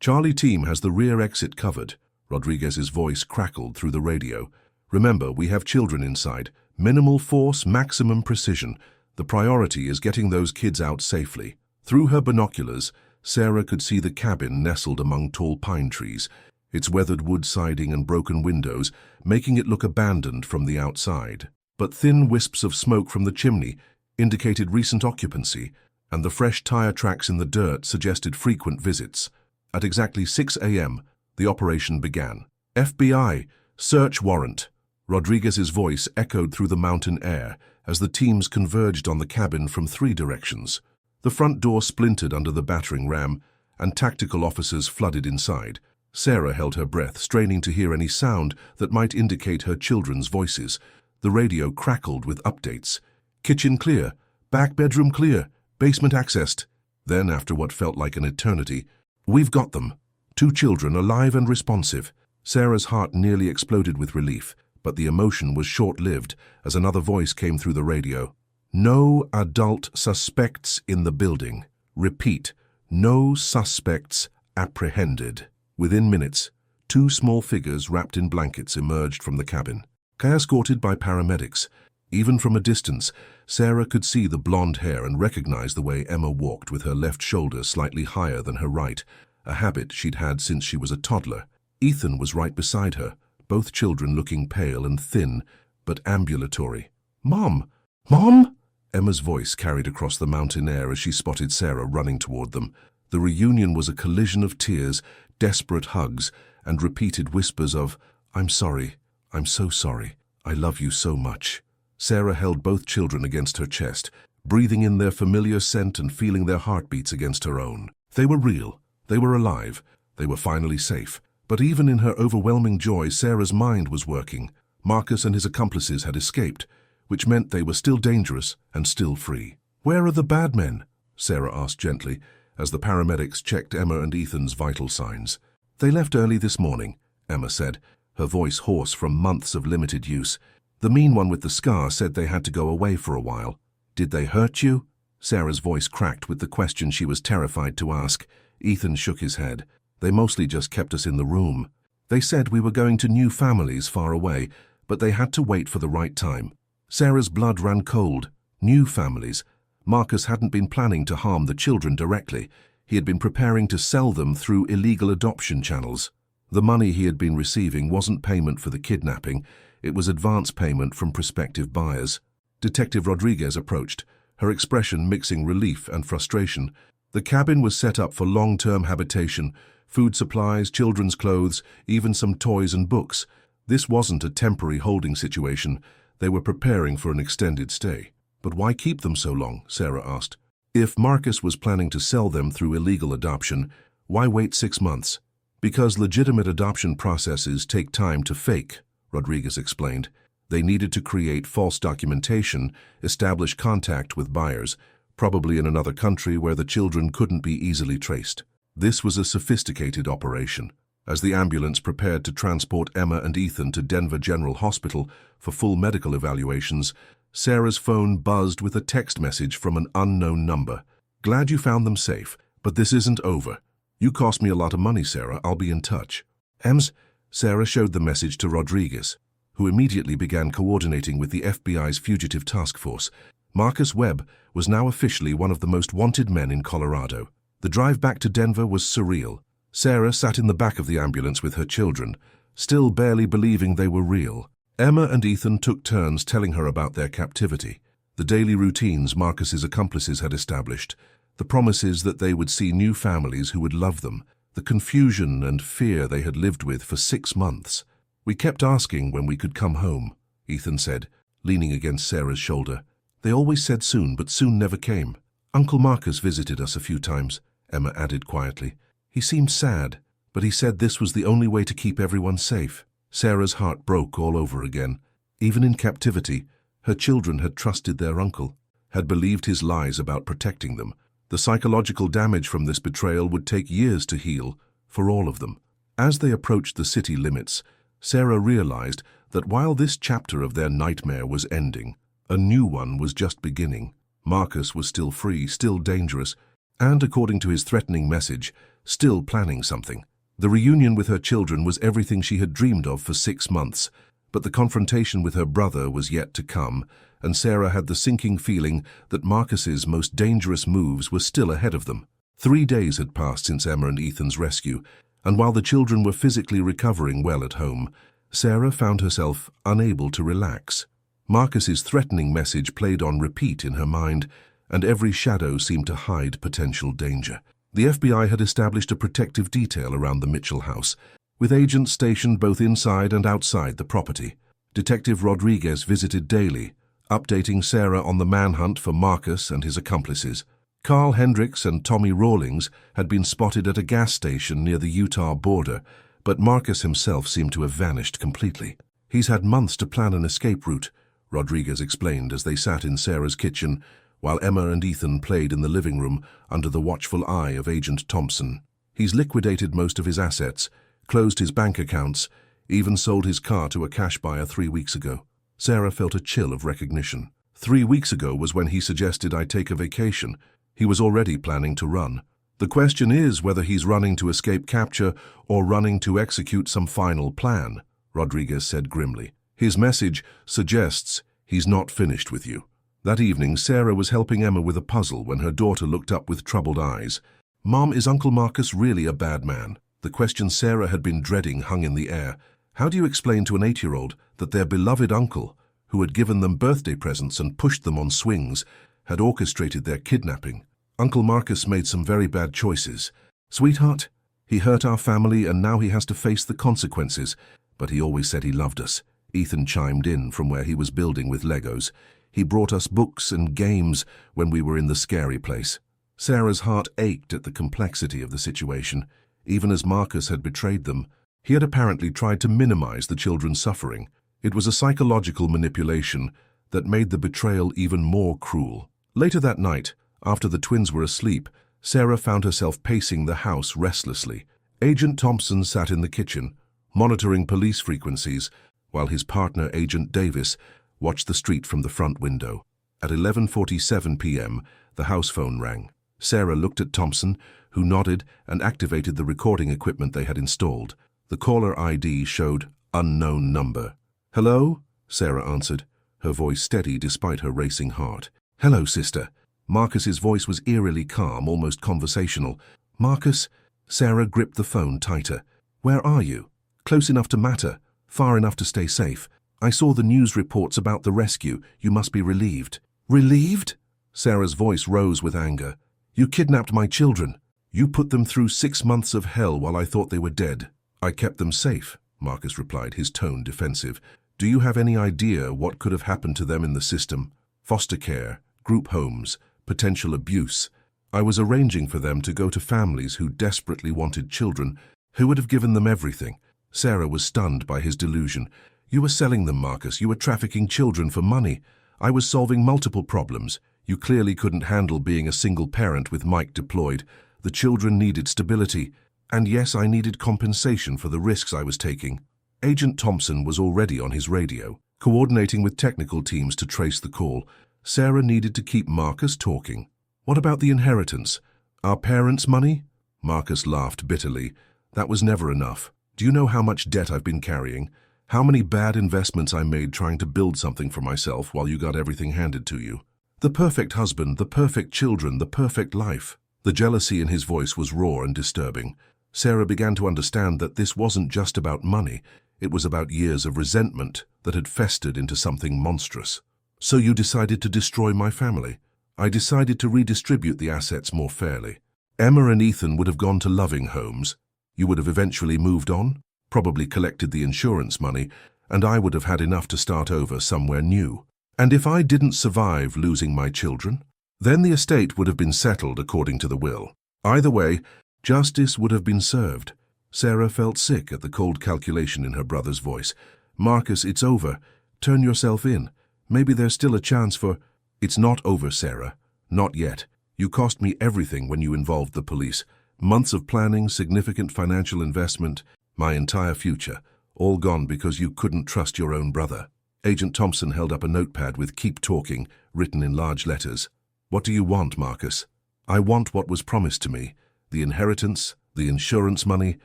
"Charlie team has the rear exit covered." Rodriguez's voice crackled through the radio. "Remember, we have children inside. Minimal force, maximum precision. The priority is getting those kids out safely." Through her binoculars, Sarah could see the cabin nestled among tall pine trees, its weathered wood siding and broken windows making it look abandoned from the outside. But thin wisps of smoke from the chimney indicated recent occupancy, and the fresh tire tracks in the dirt suggested frequent visits. At exactly 6 a.m., the operation began. "FBI, search warrant." Rodriguez's voice echoed through the mountain air as the teams converged on the cabin from 3 directions. The front door splintered under the battering ram, and tactical officers flooded inside. Sarah held her breath, straining to hear any sound that might indicate her children's voices. The radio crackled with updates. "Kitchen clear, back bedroom clear, basement accessed." Then, after what felt like an eternity, "We've got them. 2 children alive and responsive." Sarah's heart nearly exploded with relief, but the emotion was short-lived as another voice came through the radio. "No adult suspects in the building. Repeat, no suspects apprehended." Within minutes, 2 small figures wrapped in blankets emerged from the cabin, escorted by paramedics. Even from a distance, Sarah could see the blonde hair and recognize the way Emma walked, with her left shoulder slightly higher than her right, a habit she'd had since she was a toddler. Ethan was right beside her, both children looking pale and thin, but ambulatory. "Mom! Mom!" Emma's voice carried across the mountain air as she spotted Sarah running toward them. The reunion was a collision of tears, desperate hugs, and repeated whispers of, "I'm sorry, I'm so sorry, I love you so much." Sarah held both children against her chest, breathing in their familiar scent and feeling their heartbeats against her own. They were real, they were alive, they were finally safe. But even in her overwhelming joy, Sarah's mind was working. Marcus and his accomplices had escaped, which meant they were still dangerous and still free. "Where are the bad men?" Sarah asked gently, as the paramedics checked Emma and Ethan's vital signs. "They left early this morning," Emma said, her voice hoarse from months of limited use. "The mean one with the scar said they had to go away for a while." "Did they hurt you?" Sarah's voice cracked with the question she was terrified to ask. Ethan shook his head. "They mostly just kept us in the room. They said we were going to new families far away, but they had to wait for the right time." Sarah's blood ran cold. New families. Marcus hadn't been planning to harm the children directly. He had been preparing to sell them through illegal adoption channels. The money he had been receiving wasn't payment for the kidnapping, it was advance payment from prospective buyers. Detective Rodriguez approached, her expression mixing relief and frustration. The cabin was set up for long-term habitation, food supplies, children's clothes, even some toys and books. This wasn't a temporary holding situation. They were preparing for an extended stay. "But why keep them so long?" Sarah asked. "If Marcus was planning to sell them through illegal adoption, why wait 6 months?" "Because legitimate adoption processes take time to fake," Rodriguez explained. "They needed to create false documentation, establish contact with buyers, probably in another country where the children couldn't be easily traced. This was a sophisticated operation." As the ambulance prepared to transport Emma and Ethan to Denver General Hospital for full medical evaluations, Sarah's phone buzzed with a text message from an unknown number. "Glad you found them safe, but this isn't over. You cost me a lot of money, Sarah. I'll be in touch." "Ems," Sarah showed the message to Rodriguez, who immediately began coordinating with the FBI's fugitive task force. Marcus Webb was now officially one of the most wanted men in Colorado. The drive back to Denver was surreal. Sarah sat in the back of the ambulance with her children, still barely believing they were real. Emma and Ethan took turns telling her about their captivity, the daily routines Marcus's accomplices had established, the promises that they would see new families who would love them, the confusion and fear they had lived with for 6 months. "We kept asking when we could come home," Ethan said, leaning against Sarah's shoulder. "They always said soon, but soon never came. Uncle Marcus visited us a few times," Emma added quietly. "He seemed sad, but he said this was the only way to keep everyone safe." Sarah's heart broke all over again. Even in captivity, her children had trusted their uncle. had believed his lies about protecting them. The psychological damage from this betrayal would take years to heal, for all of them. As they approached the city limits, Sarah realized that while this chapter of their nightmare was ending, a new one was just beginning. Marcus was still free, still dangerous, and, according to his threatening message, still planning something. The reunion with her children was everything she had dreamed of for 6 months, but the confrontation with her brother was yet to come, and Sarah had the sinking feeling that Marcus's most dangerous moves were still ahead of them. 3 days had passed since Emma and Ethan's rescue, and while the children were physically recovering well at home, Sarah found herself unable to relax. Marcus's threatening message played on repeat in her mind, and every shadow seemed to hide potential danger. The FBI had established a protective detail around the Mitchell house, with agents stationed both inside and outside the property. Detective Rodriguez visited daily, updating Sarah on the manhunt for Marcus and his accomplices. Carl Hendricks and Tommy Rawlings had been spotted at a gas station near the Utah border, but Marcus himself seemed to have vanished completely. "He's had months to plan an escape route," Rodriguez explained as they sat in Sarah's kitchen, while Emma and Ethan played in the living room under the watchful eye of Agent Thompson. "He's liquidated most of his assets, closed his bank accounts, even sold his car to a cash buyer 3 weeks ago." Sarah felt a chill of recognition. 3 weeks ago was when he suggested I take a vacation. He was already planning to run. The question is whether he's running to escape capture or running to execute some final plan, Rodriguez said grimly. "His message suggests he's not finished with you." That evening, Sarah was helping Emma with a puzzle when her daughter looked up with troubled eyes. "Mom, is Uncle Marcus really a bad man?" The question Sarah had been dreading hung in the air. How do you explain to an 8-year-old that their beloved uncle, who had given them birthday presents and pushed them on swings, had orchestrated their kidnapping? "Uncle Marcus made some very bad choices. Sweetheart, he hurt our family and now he has to face the consequences. But he always said he loved us." Ethan chimed in from where he was building with Legos. "He brought us books and games when we were in the scary place." Sarah's heart ached at the complexity of the situation. Even as Marcus had betrayed them, he had apparently tried to minimize the children's suffering. It was a psychological manipulation that made the betrayal even more cruel. Later that night, after the twins were asleep, Sarah found herself pacing the house restlessly. Agent Thompson sat in the kitchen, monitoring police frequencies, while his partner, Agent Davis, watched the street from the front window. At 11:47 p.m., the house phone rang. Sarah looked at Thompson, who nodded and activated the recording equipment they had installed. The caller ID showed unknown number. "Hello?" Sarah answered, her voice steady despite her racing heart. "Hello, sister." Marcus's voice was eerily calm, almost conversational. "Marcus?" Sarah gripped the phone tighter. "Where are you?" "Close enough to matter, far enough to stay safe. I saw the news reports about the rescue. You must be relieved." "Relieved?" Sarah's voice rose with anger. "You kidnapped my children. You put them through 6 months of hell while I thought they were dead." "I kept them safe," Marcus replied, his tone defensive. "Do you have any idea what could have happened to them in the system? Foster care, group homes, potential abuse. I was arranging for them to go to families who desperately wanted children, who would have given them everything." Sarah was stunned by his delusion. "You were selling them, Marcus. You were trafficking children for money. I was solving multiple problems. You clearly couldn't handle being a single parent with Mike deployed. The children needed stability. And yes, I needed compensation for the risks I was taking." Agent Thompson was already on his radio, coordinating with technical teams to trace the call. Sarah needed to keep Marcus talking. "What about the inheritance? Our parents' money?" Marcus laughed bitterly. "That was never enough. Do you know how much debt I've been carrying? How many bad investments I made trying to build something for myself while you got everything handed to you? The perfect husband, the perfect children, the perfect life." The jealousy in his voice was raw and disturbing. Sarah began to understand that this wasn't just about money. It was about years of resentment that had festered into something monstrous. "So you decided to destroy my family?" "I decided to redistribute the assets more fairly. Emma and Ethan would have gone to loving homes. You would have eventually moved on, probably collected the insurance money, and I would have had enough to start over somewhere new. And if I didn't survive losing my children, then the estate would have been settled according to the will. Either way, justice would have been served." Sarah felt sick at the cold calculation in her brother's voice. "Marcus, it's over. Turn yourself in. Maybe there's still a chance for—" It's not over, Sarah. Not yet. You cost me everything when you involved the police. Months of planning, significant financial investment, my entire future, all gone because you couldn't trust your own brother. Agent Thompson held up a notepad with "Keep Talking" written in large letters. What do you want, Marcus? I want what was promised to me. The inheritance, the insurance money,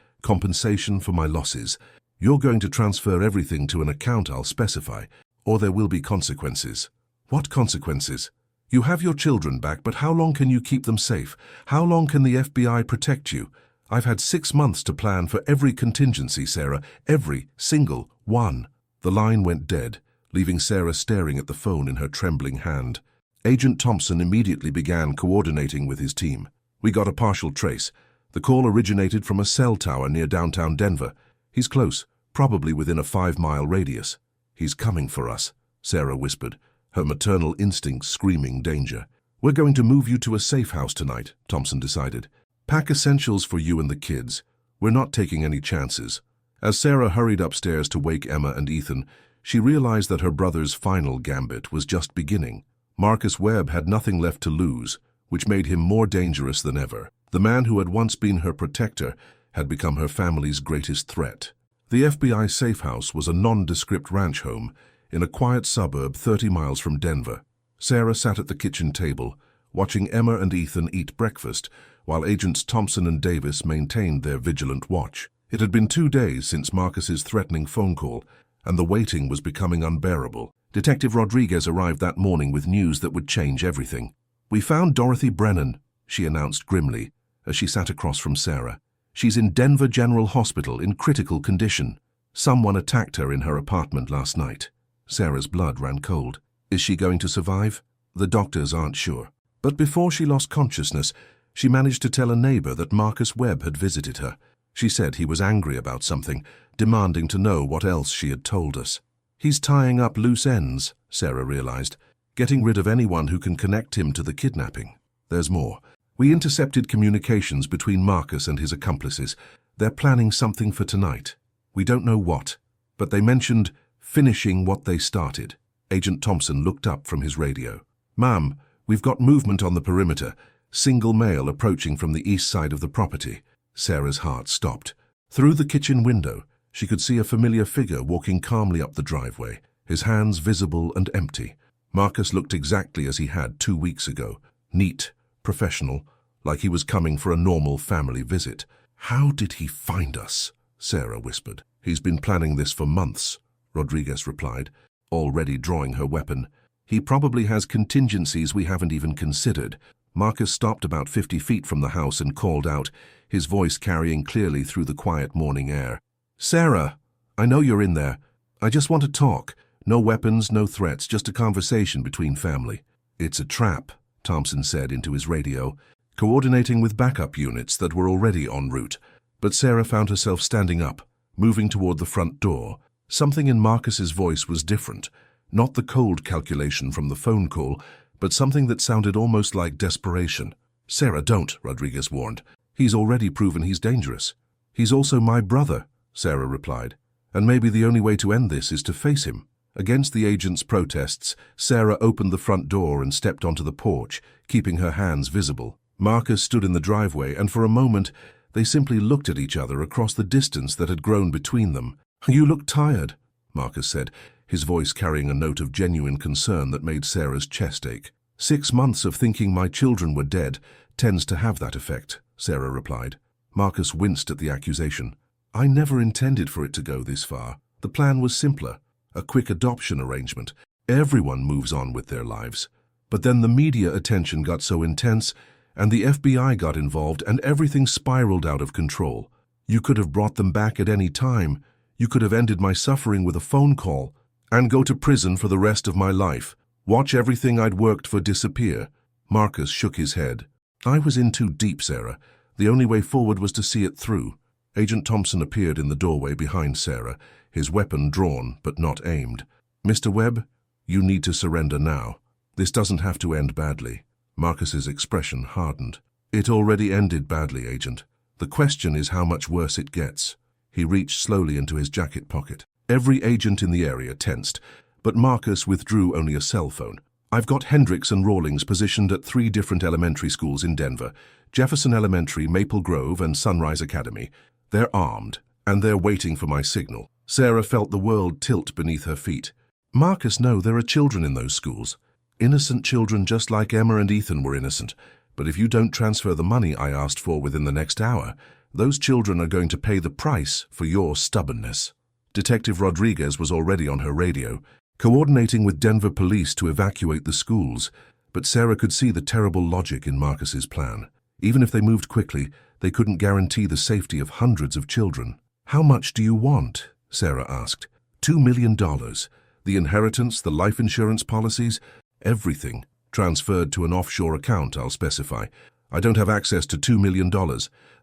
compensation for my losses. You're going to transfer everything to an account I'll specify, or there will be consequences. What consequences? You have your children back, but how long can you keep them safe? How long can the FBI protect you? I've had 6 months to plan for every contingency, Sarah. Every single one. The line went dead, leaving Sarah staring at the phone in her trembling hand. Agent Thompson immediately began coordinating with his team. We got a partial trace. The call originated from a cell tower near downtown Denver. He's close, probably within a 5-mile radius. He's coming for us, Sarah whispered, her maternal instincts screaming danger. We're going to move you to a safe house tonight, Thompson decided. Pack essentials for you and the kids. We're not taking any chances. As Sarah hurried upstairs to wake Emma and Ethan, she realized that her brother's final gambit was just beginning. Marcus Webb had nothing left to lose, which made him more dangerous than ever. The man who had once been her protector had become her family's greatest threat. The FBI safe house was a nondescript ranch home in a quiet suburb 30 miles from Denver. Sarah sat at the kitchen table, watching Emma and Ethan eat breakfast, while Agents Thompson and Davis maintained their vigilant watch. It had been 2 days since Marcus's threatening phone call, and the waiting was becoming unbearable. Detective Rodriguez arrived that morning with news that would change everything. We found Dorothy Brennan, she announced grimly, as she sat across from Sarah. She's in Denver General Hospital in critical condition. Someone attacked her in her apartment last night. Sarah's blood ran cold. Is she going to survive? The doctors aren't sure. But before she lost consciousness, she managed to tell a neighbor that Marcus Webb had visited her. She said he was angry about something, demanding to know what else she had told us. He's tying up loose ends, Sarah realized, getting rid of anyone who can connect him to the kidnapping. There's more. We intercepted communications between Marcus and his accomplices. They're planning something for tonight. We don't know what, but they mentioned finishing what they started. Agent Thompson looked up from his radio. Ma'am, we've got movement on the perimeter. Single male approaching from the east side of the property. Sarah's heart stopped. Through the kitchen window, she could see a familiar figure walking calmly up the driveway, his hands visible and empty. Marcus looked exactly as he had 2 weeks ago. Neat, professional, like he was coming for a normal family visit. How did he find us? Sarah whispered. He's been planning this for months, Rodriguez replied, already drawing her weapon. He probably has contingencies we haven't even considered. Marcus stopped about 50 feet from the house and called out, his voice carrying clearly through the quiet morning air. Sarah, I know you're in there. I just want to talk. No weapons, no threats, just a conversation between family. It's a trap, Thompson said into his radio, coordinating with backup units that were already en route. But Sarah found herself standing up, moving toward the front door. Something in Marcus's voice was different, not the cold calculation from the phone call, but something that sounded almost like desperation. Sarah, don't, Rodriguez warned. He's already proven he's dangerous. He's also my brother, Sarah replied, and maybe the only way to end this is to face him. Against the agent's protests, Sarah opened the front door and stepped onto the porch, keeping her hands visible. Marcus stood in the driveway, and for a moment, they simply looked at each other across the distance that had grown between them. You look tired, Marcus said, his voice carrying a note of genuine concern that made Sarah's chest ache. 6 months of thinking my children were dead tends to have that effect, Sarah replied. Marcus winced at the accusation. I never intended for it to go this far. The plan was simpler, a quick adoption arrangement. Everyone moves on with their lives. But then the media attention got so intense, and the FBI got involved, and everything spiraled out of control. You could have brought them back at any time. You could have ended my suffering with a phone call, and go to prison for the rest of my life. Watch everything I'd worked for disappear. Marcus shook his head. I was in too deep, Sarah. The only way forward was to see it through. Agent Thompson appeared in the doorway behind Sarah, his weapon drawn but not aimed. Mr. Webb, you need to surrender now. This doesn't have to end badly. Marcus's expression hardened. It already ended badly, Agent. The question is how much worse it gets. He reached slowly into his jacket pocket. Every agent in the area tensed, but Marcus withdrew only a cell phone. I've got Hendricks and Rawlings positioned at 3 different elementary schools in Denver: Jefferson Elementary, Maple Grove, and Sunrise Academy. They're armed, and they're waiting for my signal. Sarah felt the world tilt beneath her feet. Marcus, no, there are children in those schools. Innocent children just like Emma and Ethan were innocent. But if you don't transfer the money I asked for within the next hour, those children are going to pay the price for your stubbornness. Detective Rodriguez was already on her radio, coordinating with Denver police to evacuate the schools, but Sarah could see the terrible logic in Marcus's plan. Even if they moved quickly, they couldn't guarantee the safety of hundreds of children. How much do you want? Sarah asked. $2 million. The inheritance, the life insurance policies, everything. Transferred to an offshore account, I'll specify. I don't have access to $2 million.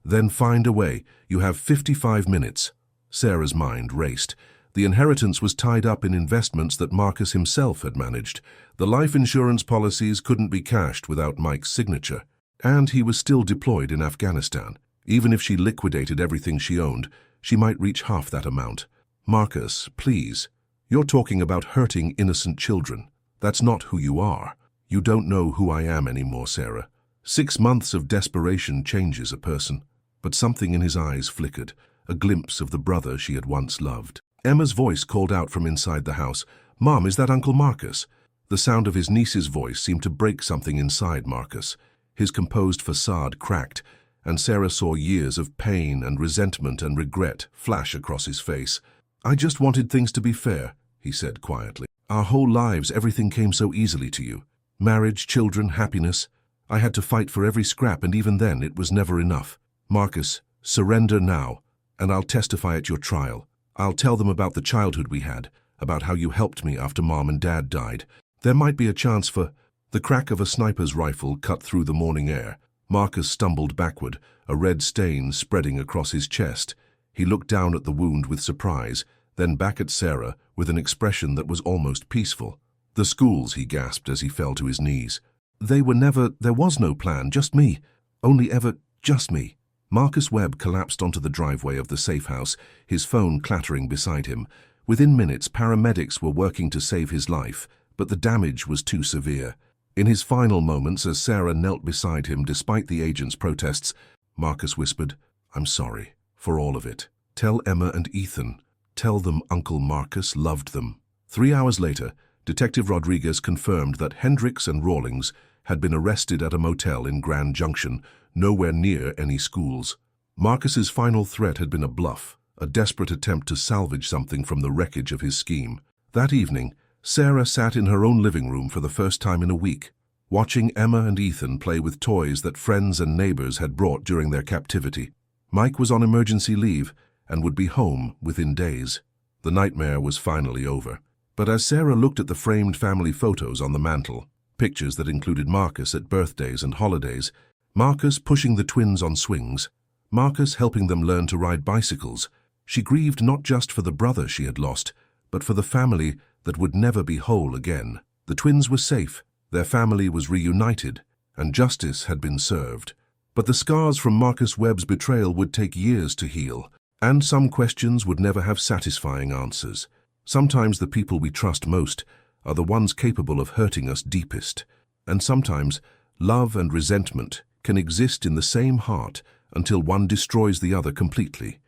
Then find a way. You have 55 minutes. Sarah's mind raced. The inheritance was tied up in investments that Marcus himself had managed. The life insurance policies couldn't be cashed without Mike's signature. And he was still deployed in Afghanistan. Even if she liquidated everything she owned, she might reach half that amount. Marcus, please. You're talking about hurting innocent children. That's not who you are. You don't know who I am anymore, Sarah. 6 months of desperation changes a person. But something in his eyes flickered, a glimpse of the brother she had once loved. Emma's voice called out from inside the house. Mom, is that Uncle Marcus? The sound of his niece's voice seemed to break something inside Marcus. His composed facade cracked, and Sarah saw years of pain and resentment and regret flash across his face. I just wanted things to be fair, he said quietly. Our whole lives, everything came so easily to you. Marriage, children, happiness. I had to fight for every scrap, and even then it was never enough. Marcus, surrender now, and I'll testify at your trial. I'll tell them about the childhood we had, about how you helped me after Mom and Dad died. There might be a chance for... The crack of a sniper's rifle cut through the morning air. Marcus stumbled backward, a red stain spreading across his chest. He looked down at the wound with surprise, then back at Sarah with an expression that was almost peaceful. The schools, he gasped as he fell to his knees. There was no plan, just me. Only ever, just me. Marcus Webb collapsed onto the driveway of the safe house, his phone clattering beside him. Within minutes, paramedics were working to save his life, but the damage was too severe. In his final moments, as Sarah knelt beside him despite the agent's protests, Marcus whispered, I'm sorry for all of it. Tell Emma and Ethan. Tell them Uncle Marcus loved them. 3 hours later, Detective Rodriguez confirmed that Hendricks and Rawlings had been arrested at a motel in Grand Junction, nowhere near any schools. Marcus's final threat had been a bluff, a desperate attempt to salvage something from the wreckage of his scheme. That evening, Sarah sat in her own living room for the first time in a week, watching Emma and Ethan play with toys that friends and neighbors had brought during their captivity. Mike was on emergency leave and would be home within days. The nightmare was finally over. But as Sarah looked at the framed family photos on the mantel, pictures that included Marcus at birthdays and holidays, Marcus pushing the twins on swings, Marcus helping them learn to ride bicycles, she grieved not just for the brother she had lost, but for the family that would never be whole again. The twins were safe, their family was reunited, and justice had been served. But the scars from Marcus Webb's betrayal would take years to heal, and some questions would never have satisfying answers. Sometimes the people we trust most are the ones capable of hurting us deepest, and sometimes love and resentment can exist in the same heart until one destroys the other completely.